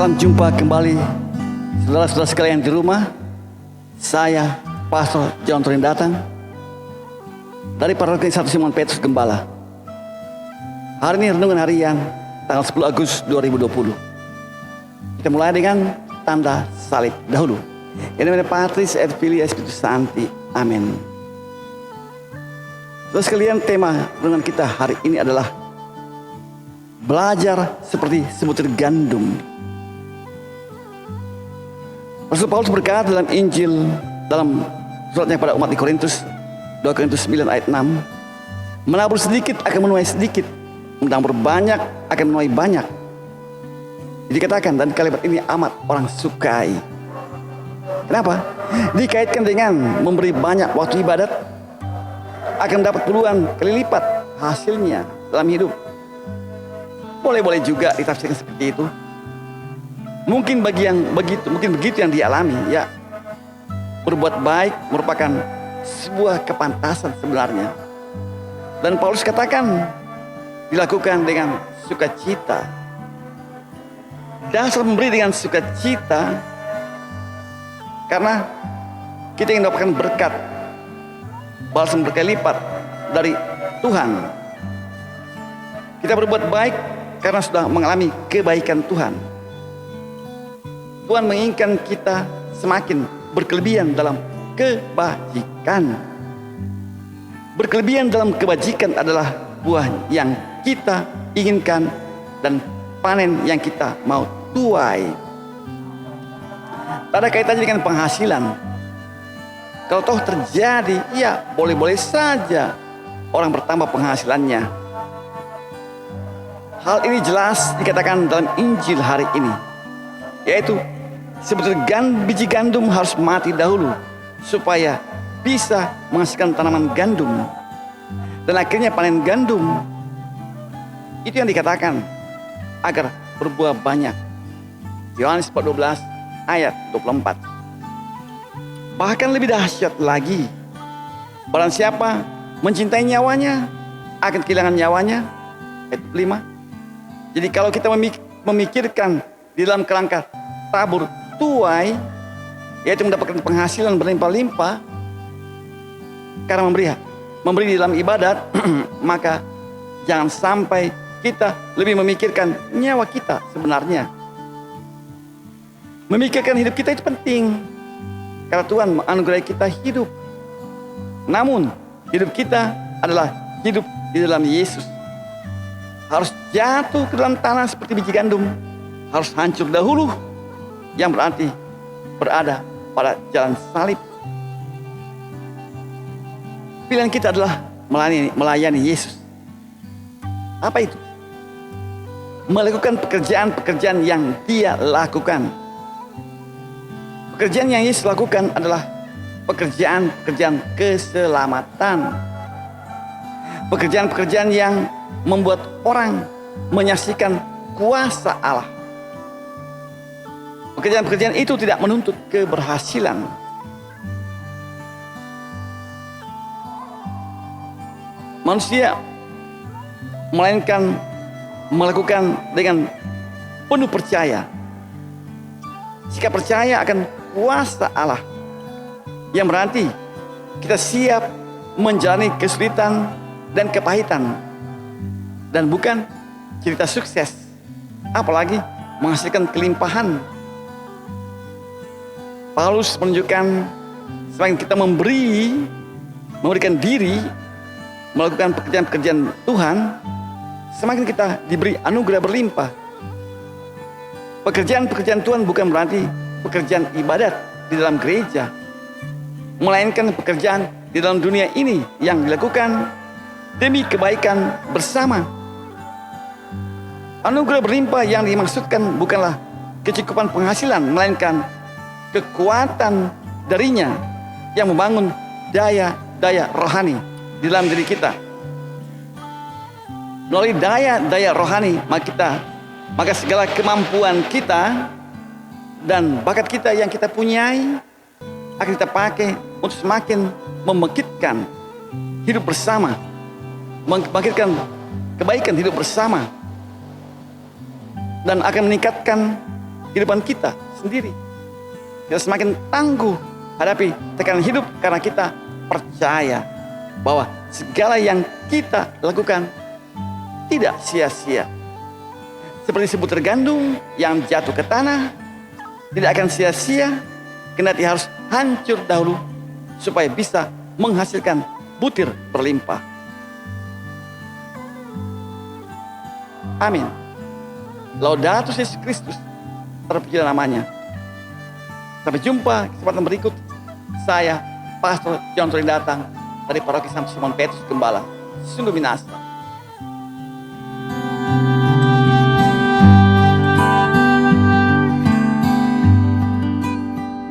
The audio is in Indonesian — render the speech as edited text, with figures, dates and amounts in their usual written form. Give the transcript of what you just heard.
Salam jumpa kembali saudara-saudara sekalian di rumah. Saya Pastor John Torin datang dari Paroki 1 Simon Petrus Gembala. Hari ini renungan harian tanggal 10 Agustus 2020. Kita mulai dengan tanda salib dahulu. In nomine Patris et Filii et Spiritus Sancti. Amin. Saudara sekalian, tema renungan kita hari ini adalah belajar seperti sebutir gandum. Rasul Paulus berkata dalam Injil, dalam suratnya pada umat di Korintus, 2 Korintus 9 ayat 6, menabur sedikit akan menuai sedikit, menabur banyak akan menuai banyak. Jadi dikatakan, dan kalimat ini amat orang sukai. Kenapa? Dikaitkan dengan memberi banyak waktu ibadat, akan dapat puluhan kali lipat hasilnya dalam hidup. Boleh-boleh juga ditafsirkan seperti itu. Mungkin begitu yang dialami, ya. Berbuat baik merupakan sebuah kepantasan sebenarnya. Dan Paulus katakan dilakukan dengan sukacita. Dasar memberi dengan sukacita karena kita ingin mendapatkan berkat, balasan berkali lipat dari Tuhan. Kita berbuat baik karena sudah mengalami kebaikan Tuhan. Tuhan menginginkan kita semakin berkelebihan dalam kebajikan. Berkelebihan dalam kebajikan adalah buah yang kita inginkan dan panen yang kita mau tuai. Tak ada kaitannya dengan penghasilan. Kalau toh terjadi, ya boleh-boleh saja orang bertambah penghasilannya. Hal ini jelas dikatakan dalam Injil hari ini, yaitu sebutir biji gandum harus mati dahulu supaya bisa menghasilkan tanaman gandum, dan akhirnya panen gandum. Itu yang dikatakan agar berbuah banyak. Yohanes 14 ayat 24. Bahkan lebih dahsyat lagi, barang siapa mencintai nyawanya akan kehilangan nyawanya. Ayat 5. Jadi kalau kita memikirkan di dalam kerangka tabur tuai, yaitu mendapatkan penghasilan berlimpah-limpah karena memberi di dalam ibadat, maka jangan sampai kita lebih memikirkan nyawa kita sebenarnya. Memikirkan hidup kita itu penting karena Tuhan menganugerahi kita hidup. Namun hidup kita adalah hidup di dalam Yesus. Harus jatuh ke dalam tanah seperti biji gandum, harus hancur dahulu, yang berarti berada pada jalan salib. Pilihan kita adalah melayani Yesus. Apa itu? Melakukan pekerjaan-pekerjaan yang Dia lakukan. Pekerjaan yang Yesus lakukan adalah pekerjaan-pekerjaan keselamatan. Pekerjaan-pekerjaan yang membuat orang menyaksikan kuasa Allah. Pekerjaan-pekerjaan itu tidak menuntut keberhasilan. Manusia melainkan melakukan dengan penuh percaya. Jika percaya akan kuasa Allah, yang berarti kita siap menjalani kesulitan dan kepahitan, dan bukan cerita sukses, apalagi menghasilkan kelimpahan. Paulus menunjukkan semakin kita memberikan diri, melakukan pekerjaan-pekerjaan Tuhan, semakin kita diberi anugerah berlimpah. Pekerjaan-pekerjaan Tuhan bukan berarti pekerjaan ibadat di dalam gereja, melainkan pekerjaan di dalam dunia ini yang dilakukan demi kebaikan bersama. Anugerah berlimpah yang dimaksudkan bukanlah kecukupan penghasilan, melainkan kekuatan darinya yang membangun daya-daya rohani di dalam diri kita. Melalui daya-daya rohani, maka segala kemampuan kita dan bakat kita yang kita punyai akan kita pakai untuk semakin membangkitkan hidup bersama, membangkitkan kebaikan hidup bersama, dan akan meningkatkan kehidupan kita sendiri. Kita semakin tangguh hadapi tekanan hidup karena kita percaya bahwa segala yang kita lakukan tidak sia-sia. Seperti sebutir gandum yang jatuh ke tanah, tidak akan sia-sia, kendati harus hancur dahulu supaya bisa menghasilkan butir berlimpah. Amin. Laudatus Yesus Kristus, terpujilah namanya. Sampai jumpa kesempatan berikut. Saya, Pastor John Torin datang dari Paroki Santo Simon Petrus Gembala, Sungguh Minasa.